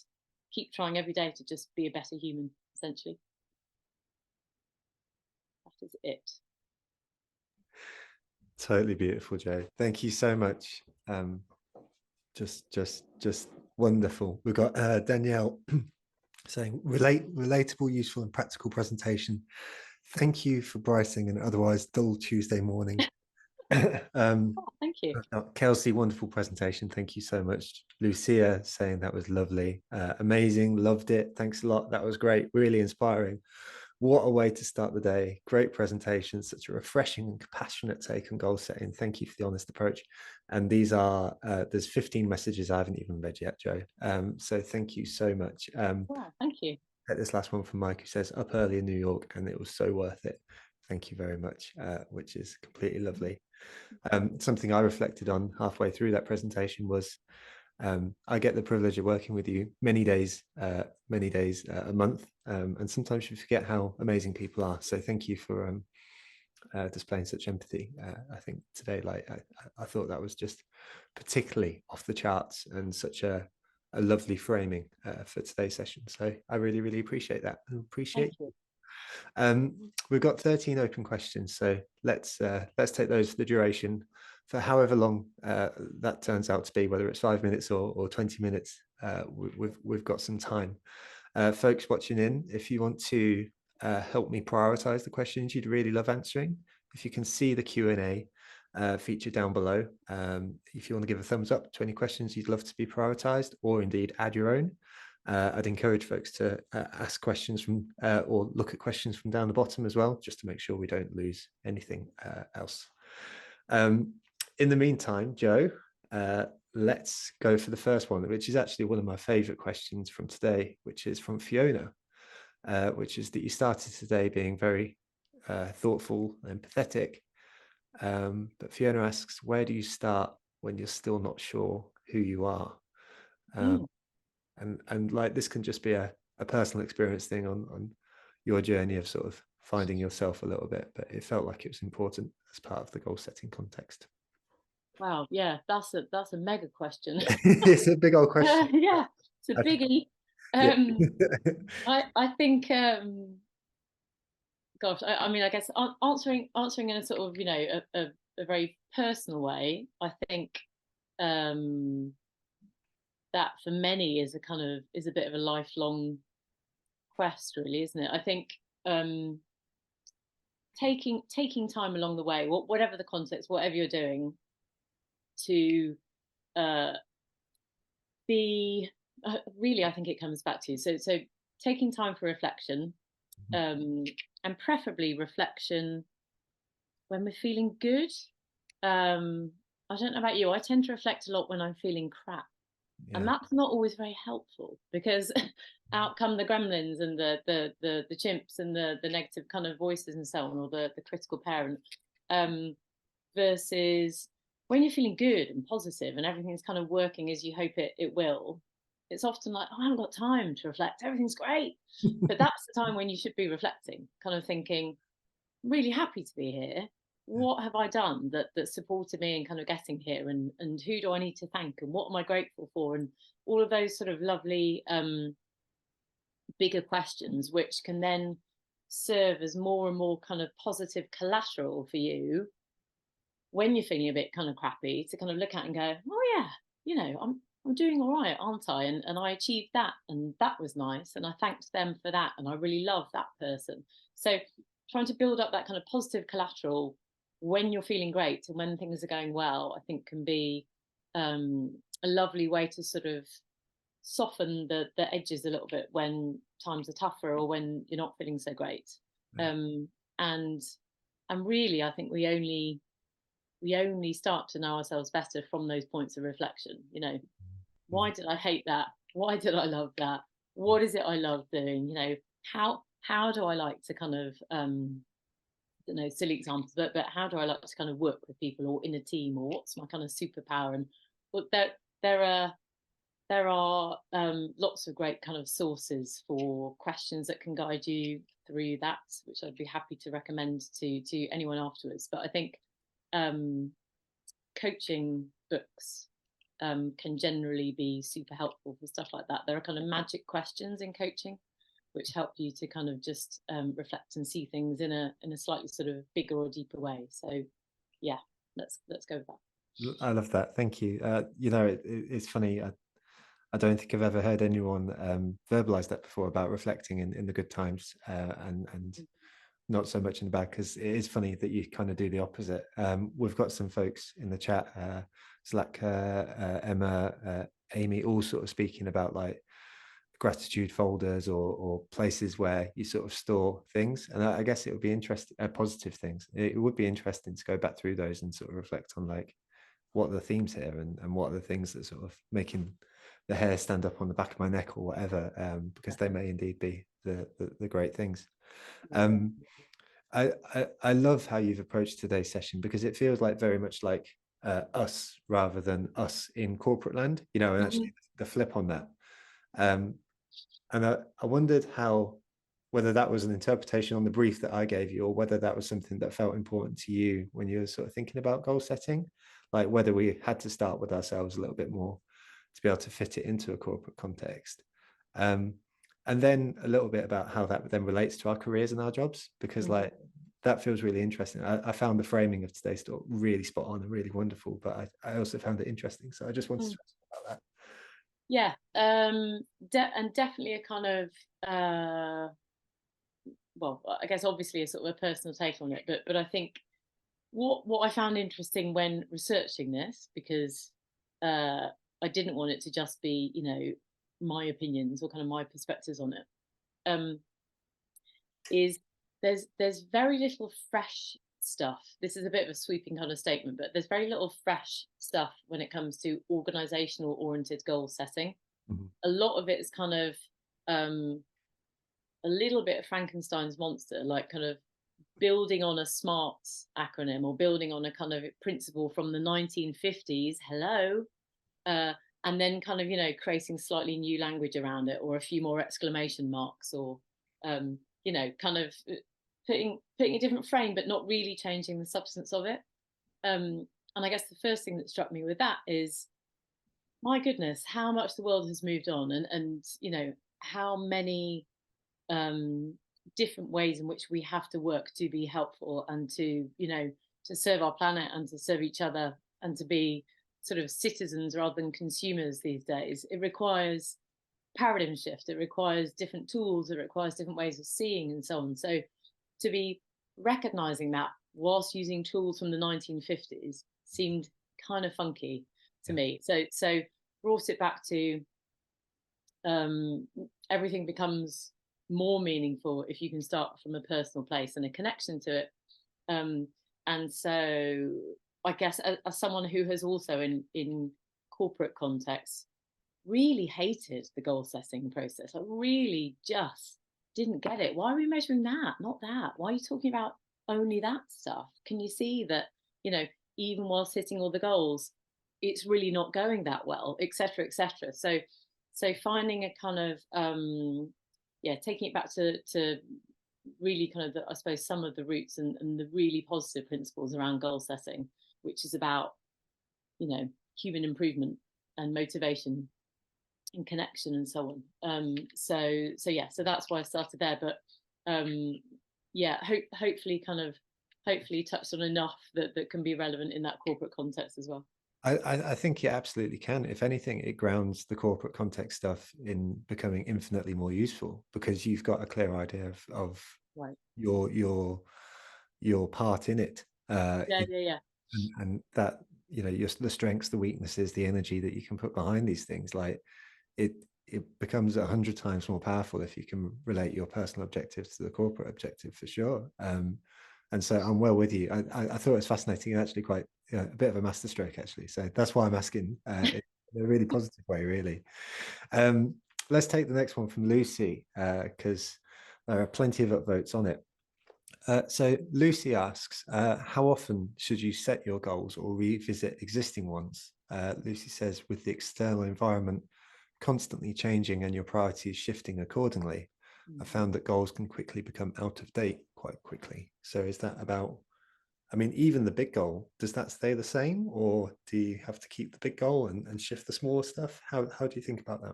keep trying every day to just be a better human, essentially. That is it. Totally beautiful, Jo. Thank you so much. Just wonderful. We've got Danielle saying relatable, useful and practical presentation. Thank you for brightening an otherwise dull Tuesday morning. Thank you. Kelsey, wonderful presentation. Thank you so much. Lucia saying that was lovely. Amazing. Loved it. Thanks a lot. That was great. Really inspiring. What a way to start the day. Great presentation. Such a refreshing and compassionate take on goal setting. Thank you for the honest approach. And these are, there's 15 messages I haven't even read yet, Jo. So thank you so much. Wow, thank you. This last one from Mike, who says, up early in New York and it was so worth it. Thank you very much, which is completely lovely. Something I reflected on halfway through that presentation was I get the privilege of working with you many days a month, and sometimes you forget how amazing people are. So thank you for displaying such empathy. I think today, like I thought that was just particularly off the charts and such a lovely framing for today's session. So I really, really appreciate that. And appreciate you. We've got 13 open questions, so let's take those for the duration, for however long that turns out to be, whether it's 5 minutes or 20 minutes. We've got some time. Folks watching in, if you want to help me prioritize the questions you'd really love answering, if you can see the Q&A feature down below, if you want to give a thumbs up to any questions you'd love to be prioritized, or indeed add your own, I'd encourage folks to ask questions from or look at questions from down the bottom as well, just to make sure we don't lose anything else. In the meantime, Jo, let's go for the first one, which is actually one of my favorite questions from today, which is from Fiona, which is that you started today being very thoughtful and empathetic. But Fiona asks, where do you start when you're still not sure who you are? And like, this can just be a personal experience thing on your journey of sort of finding yourself a little bit, but it felt like it was important as part of the goal setting context. Wow, yeah, that's a mega question. It's a big old question. Yeah, it's a biggie. I think Gosh, I mean, I guess answering in a sort of, a very personal way. I think um, that for many is a bit of a lifelong quest, really, isn't it? I think um, taking time along the way, whatever the context, whatever you're doing, to uh, be really, I think it comes back to so taking time for reflection, um, and preferably reflection when we're feeling good. I don't know about you, I tend to reflect a lot when I'm feeling crap. And Yeah. that's not always very helpful because out come the gremlins and the chimps and the negative kind of voices and so on, or the critical parent. Um, Versus when you're feeling good and positive and everything's kind of working as you hope it will, it's often like, oh, I haven't got time to reflect. Everything's great. But that's the time when you should be reflecting, kind of thinking, really happy to be here. What have I done that supported me in kind of getting here, and who do I need to thank, and what am I grateful for, and all of those sort of lovely bigger questions, which can then serve as more and more kind of positive collateral for you when you're feeling a bit kind of crappy, to kind of look at and go, oh yeah, I'm doing all right, aren't I? And I achieved that, and that was nice, and I thanked them for that, and I really love that person. So trying to build up that kind of positive collateral when you're feeling great and when things are going well, I think can be a lovely way to sort of soften the edges a little bit when times are tougher or when you're not feeling so great. Um, and and really, I think we only start to know ourselves better from those points of reflection. Why did I hate that? Why did I love that? What is it I love doing? How do I like to kind of I don't know, silly examples, but how do I like to kind of work with people or in a team, or what's my kind of superpower? And but there are lots of great kind of sources for questions that can guide you through that, which I'd be happy to recommend to anyone afterwards. But I think um, coaching books can generally be super helpful for stuff like that. There are kind of magic questions in coaching which help you to kind of just reflect and see things in a slightly sort of bigger or deeper way. So yeah, let's go with that. I love that. Thank you. It's funny. I don't think I've ever heard anyone verbalize that before about reflecting in the good times and not so much in the bad, because it is funny that you kind of do the opposite. We've got some folks in the chat, Emma, Amy, all sort of speaking about like gratitude folders or places where you sort of store things. And I guess it would be interesting, positive things. It would be interesting to go back through those and sort of reflect on like, what are the themes here, and what are the things that sort of making the hair stand up on the back of my neck or whatever, because they may indeed be the great things. I love how you've approached today's session, because it feels like very much like us rather than us in corporate land, and actually the flip on that. And I wondered whether that was an interpretation on the brief that I gave you, or whether that was something that felt important to you when you were sort of thinking about goal setting, like whether we had to start with ourselves a little bit more to be able to fit it into a corporate context. And then a little bit about how that then relates to our careers and our jobs, because like that feels really interesting. I found the framing of today's talk really spot on and really wonderful, but I also found it interesting. So I just wanted to ask about that. Yeah, and definitely a kind of well, I guess obviously a sort of a personal take on it, but I think what I found interesting when researching this, because I didn't want it to just be my opinions or kind of my perspectives on it, is there's very little fresh stuff. This is a bit of a sweeping kind of statement, but there's very little fresh stuff when it comes to organizational oriented goal setting. A lot of it is kind of a little bit of Frankenstein's monster, like kind of building on a SMART acronym or building on a kind of principle from the 1950s. Hello. And then kind of, creating slightly new language around it, or a few more exclamation marks, or, kind of putting a different frame, but not really changing the substance of it. And I guess the first thing that struck me with that is, my goodness, how much the world has moved on, and how many different ways in which we have to work to be helpful and to, to serve our planet and to serve each other and to be sort of citizens rather than consumers these days. It requires paradigm shift. It requires different tools. It requires different ways of seeing and so on. So to be recognizing that whilst using tools from the 1950s seemed kind of funky to me. So brought it back to everything becomes more meaningful if you can start from a personal place and a connection to it. And so I guess as someone who has also in corporate contexts really hated the goal setting process, I really just didn't get it. Why are we measuring that, not that? Why are you talking about only that stuff? Can you see that, even while hitting all the goals, it's really not going that well, etc., etc. So finding a kind of taking it back to really kind of I suppose some of the roots and the really positive principles around goal setting, which is about human improvement and motivation and connection and so on. So that's why I started there. But hopefully touched on enough that can be relevant in that corporate context as well. I think it absolutely can. If anything, it grounds the corporate context stuff in becoming infinitely more useful because you've got a clear idea of right. your part in it. Yeah. And that the strengths, the weaknesses, the energy that you can put behind these things, like it becomes 100 times more powerful if you can relate your personal objectives to the corporate objective, for sure. And so I'm well with you. I thought it was fascinating and actually quite a bit of a masterstroke, actually. So that's why I'm asking in a really positive way, really. Let's take the next one from Lucy, because there are plenty of upvotes on it. So Lucy asks, how often should you set your goals or revisit existing ones? Lucy says, with the external environment constantly changing and your priorities shifting accordingly, I found that goals can quickly become out of date quite quickly. So is that about, even the big goal, does that stay the same, or do you have to keep the big goal and shift the smaller stuff? How do you think about that?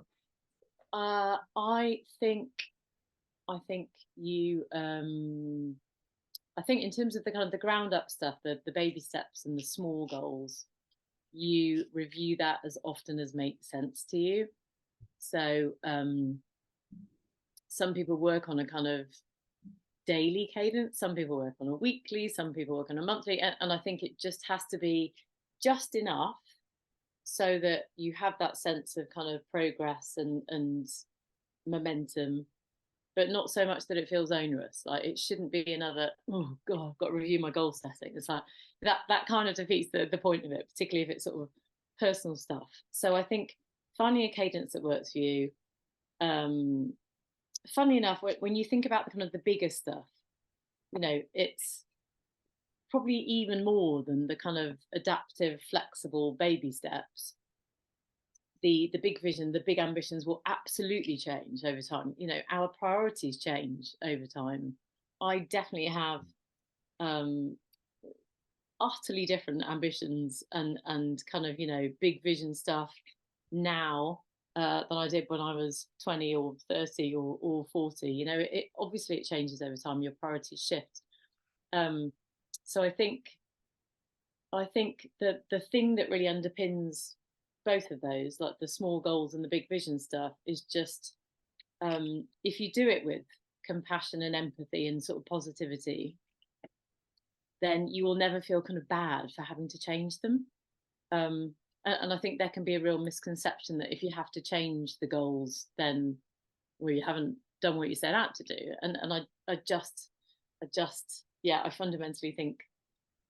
I think you I think in terms of the kind of the ground up stuff, the baby steps and the small goals, you review that as often as makes sense to you. So some people work on a kind of daily cadence, some people work on a weekly, some people work on a monthly, and I think it just has to be just enough so that you have that sense of kind of progress and momentum, but not so much that it feels onerous. Like it shouldn't be another, oh God, I've got to review my goal setting. It's like that kind of defeats the point of it, particularly if it's sort of personal stuff. So I think finding a cadence that works for you. Funny enough, when you think about the kind of the bigger stuff, it's probably even more than the kind of adaptive, flexible baby steps. The big vision, the big ambitions will absolutely change over time. Our priorities change over time. I definitely have utterly different ambitions and kind of big vision stuff now than I did when I was 20 or 30 or 40. It obviously it changes over time. Your priorities shift. So I think that the thing that really underpins both of those, like the small goals and the big vision stuff, is just if you do it with compassion and empathy and sort of positivity, then you will never feel kind of bad for having to change them. And I think there can be a real misconception that if you have to change the goals, then you haven't done what you set out to do. And I fundamentally think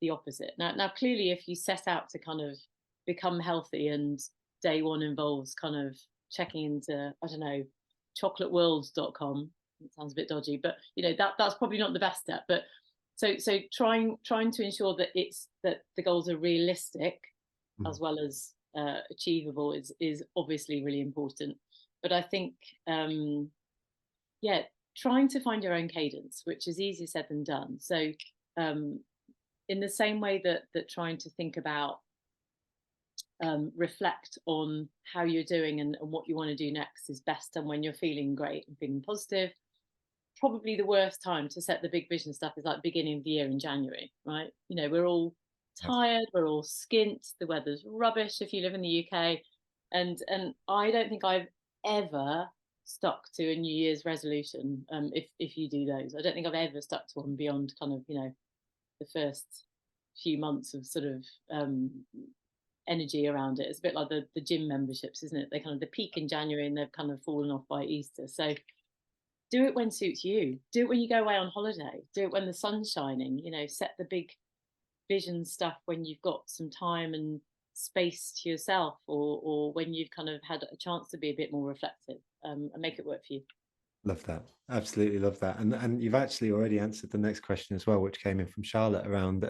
the opposite. Now clearly, if you set out to kind of become healthy and day one involves kind of checking into, I don't know, chocolateworld.com, it sounds a bit dodgy, but that's probably not the best step. But so trying to ensure that that the goals are realistic as well as achievable is obviously really important. But I think trying to find your own cadence, which is easier said than done. So in the same way that trying to think about reflect on how you're doing and what you want to do next is best done when you're feeling great and feeling positive. probably the worst time to set the big vision stuff is like beginning of the year in January, right? You know, we're all tired, we're all skint, the weather's rubbish if you live in the UK, and I don't think I've ever stuck to a New Year's resolution. If you do those, I don't think I've ever stuck to one beyond kind of, you know, the first few months of sort of energy around it. It's a bit like the gym memberships, isn't it? They kind of the peak in January and they've kind of fallen off by Easter. So do it when suits you. Do it when you go away on holiday. Do it when the sun's shining. You know, set the big vision stuff when you've got some time and space to yourself, or when you've kind of had a chance to be a bit more reflective, and make it work for you. Love that. Absolutely love that. And you've actually already answered the next question as well, which came in from Charlotte around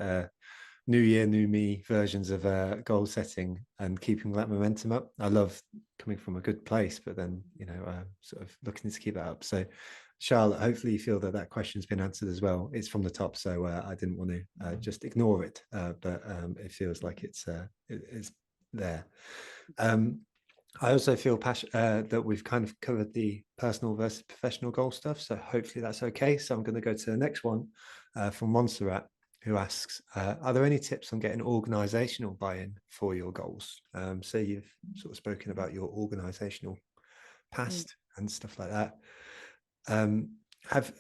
new year, new me versions of goal setting and keeping that momentum up. I love coming from a good place, but then, you know, sort of looking to keep that up. So Charlotte, hopefully you feel that that question's been answered as well. It's from the top, so I didn't want to just ignore it, but it feels like it's there. I also feel that we've kind of covered the personal versus professional goal stuff, so hopefully that's okay. So I'm going to go to the next one from Montserrat, who asks, are there any tips on getting organizational buy-in for your goals? So you've sort of spoken about your organizational past and stuff like that.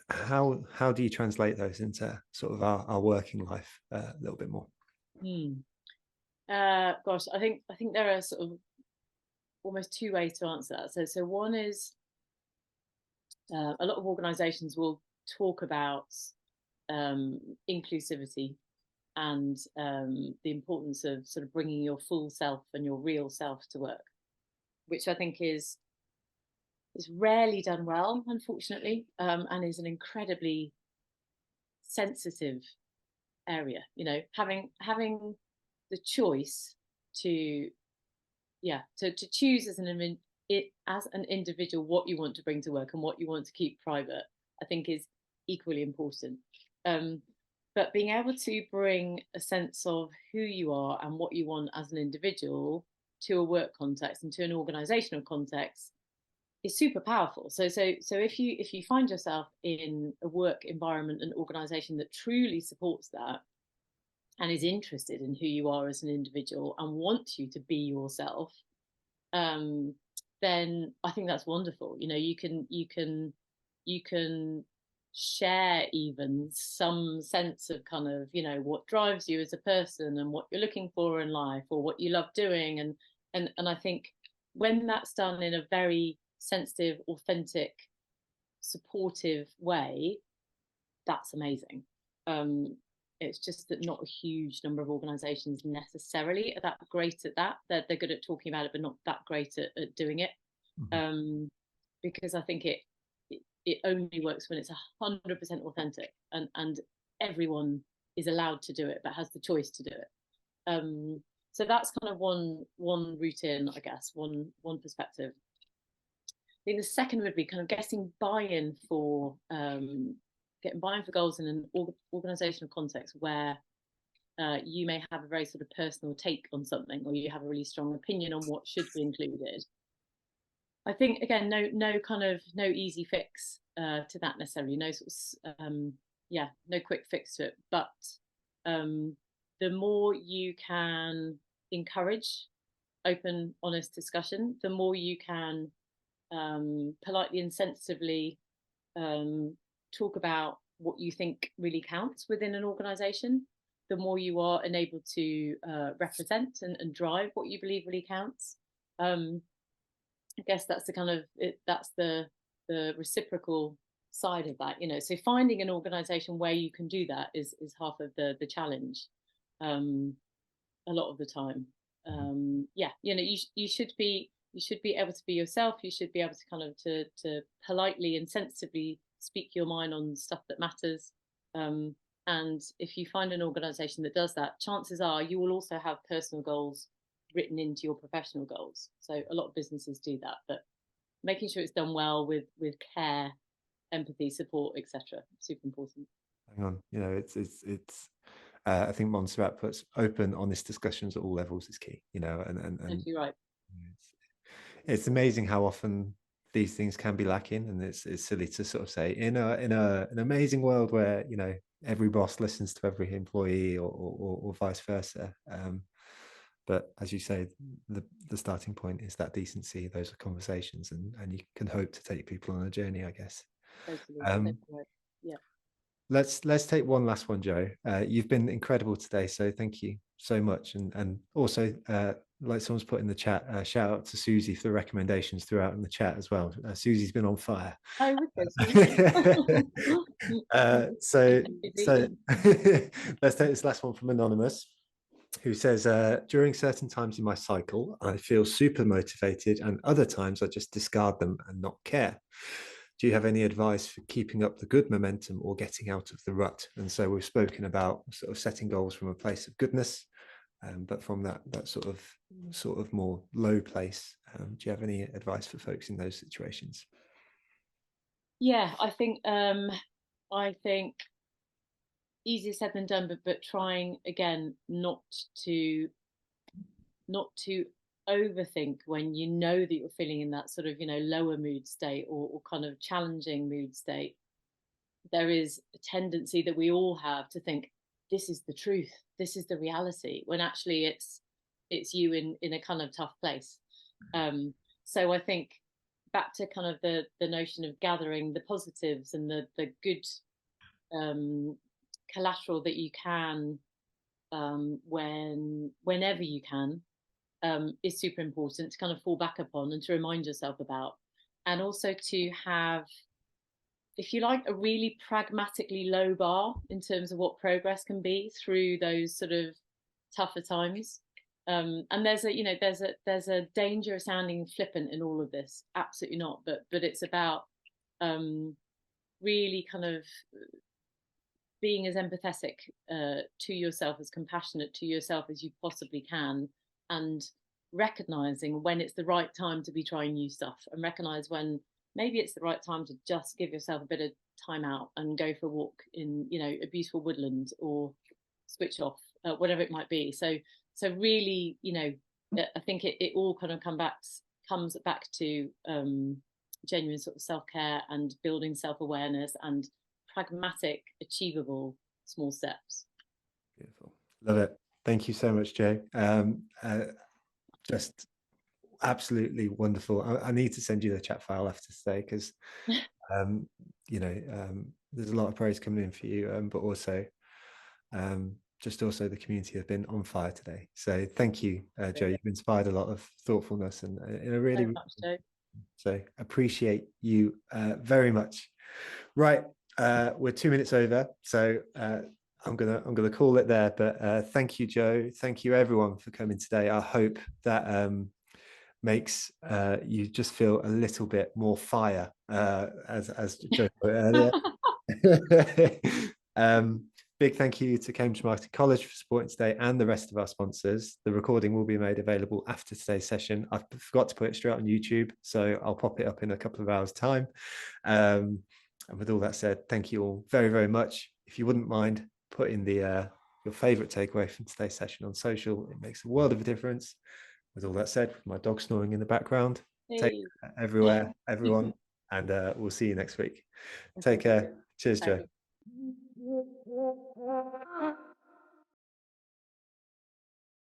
How do you translate those into sort of our working life a little bit more? Gosh, I think there are sort of almost two ways to answer that. So one is a lot of organizations will talk about inclusivity and the importance of sort of bringing your full self and your real self to work, which I think is rarely done well, unfortunately, and is an incredibly sensitive area. You know, having the choice to choose as an individual what you want to bring to work and what you want to keep private, I think is equally important. But being able to bring a sense of who you are and what you want as an individual to a work context and to an organizational context is super powerful. So if you find yourself in a work environment and organization that truly supports that and is interested in who you are as an individual and wants you to be yourself, then I think that's wonderful. You know, you can share even some sense of kind of, you know, what drives you as a person and what you're looking for in life or what you love doing. And I think when that's done in a very sensitive, authentic, supportive way, that's amazing. It's just that not a huge number of organizations necessarily are that great at that. They're good at talking about it, but not that great at doing it. Because I think it only works when it's 100% authentic and everyone is allowed to do it, but has the choice to do it. So that's kind of one route in, I guess, one perspective. I think the second would be kind of getting buy-in for goals in an organizational context where you may have a very sort of personal take on something, or you have a really strong opinion on what should be included. I think, again, no easy fix to that necessarily, no sort of no quick fix to it, but the more you can encourage open, honest discussion, the more you can politely and sensitively talk about what you think really counts within an organization, the more you are enabled to represent and drive what you believe really counts. I guess that's the kind of that's the reciprocal side of that, you know. So finding an organization where you can do that is half of the challenge. A lot of the time, you know, you should be able to be yourself. You should be able to kind of to politely and sensitively speak your mind on stuff that matters. And if you find an organization that does that, chances are you will also have personal goals written into your professional goals. So a lot of businesses do that, but making sure it's done well with care, empathy, support, etc. Super important. Hang on, you know, it's I think Montserrat puts open, honest discussions at all levels is key, you know, and You're right. It's amazing how often these things can be lacking, and it's silly to sort of say in an amazing world where, you know, every boss listens to every employee, or vice versa. But as you say, the starting point is that decency, those are conversations, and you can hope to take people on a journey, I guess. Totally. Um, Right. Yeah. let's take one last one, Jo. You've been incredible today, so thank you so much. And also, like someone's put in the chat, shout out to Susie for the recommendations throughout in the chat as well. Susie's been on fire. Oh, wicked. So Busy. let's take this last one from Anonymous, who says, during certain times in my cycle, I feel super motivated, and other times I just discard them and not care. Do you have any advice for keeping up the good momentum or getting out of the rut? And so we've spoken about sort of setting goals from a place of goodness, but from that sort of more low place. Do you have any advice for folks in those situations? Yeah, I think easier said than done, but trying again not to overthink when you know that you're feeling in that sort of, lower mood state, or kind of challenging mood state. There is a tendency that we all have to think this is the truth, this is the reality, when actually it's you in a kind of tough place. So I think back to kind of the notion of gathering the positives and the good collateral that you can, whenever you can, is super important to kind of fall back upon and to remind yourself about, and also to have, if you like, a really pragmatically low bar in terms of what progress can be through those sort of tougher times. And there's a dangerous sounding flippant in all of this. Absolutely not. But it's about really kind of being as empathetic to yourself, as compassionate to yourself as you possibly can, and recognizing when it's the right time to be trying new stuff, and recognize when maybe it's the right time to just give yourself a bit of time out and go for a walk in, a beautiful woodland, or switch off, whatever it might be. So really, I think it all kind of comes back to genuine sort of self-care and building self-awareness and pragmatic, achievable small steps. Beautiful. Love it. Thank you so much, Jo. Just absolutely wonderful. I need to send you the chat file after today, because there's a lot of praise coming in for you, but also just also the community have been on fire today. So thank you, Jo. You've inspired a lot of thoughtfulness, and in a really, so much, Jo. So appreciate you very much. Right, we're 2 minutes over, so I'm gonna call it there. But thank you, Jo. Thank you, everyone, for coming today. I hope that makes you just feel a little bit more fire, as Jo put earlier. Big thank you to Cambridge Marketing College for supporting today, and the rest of our sponsors. The recording will be made available after today's session. I forgot to put it straight on YouTube, so I'll pop it up in a couple of hours' time. And with all that said, thank you all very, very much. If you wouldn't mind putting your favorite takeaway from today's session on social, it makes a world of a difference. With all that said, with my dog snoring in the background, take care everywhere, everyone, and we'll see you next week. Take care. Cheers, Jo.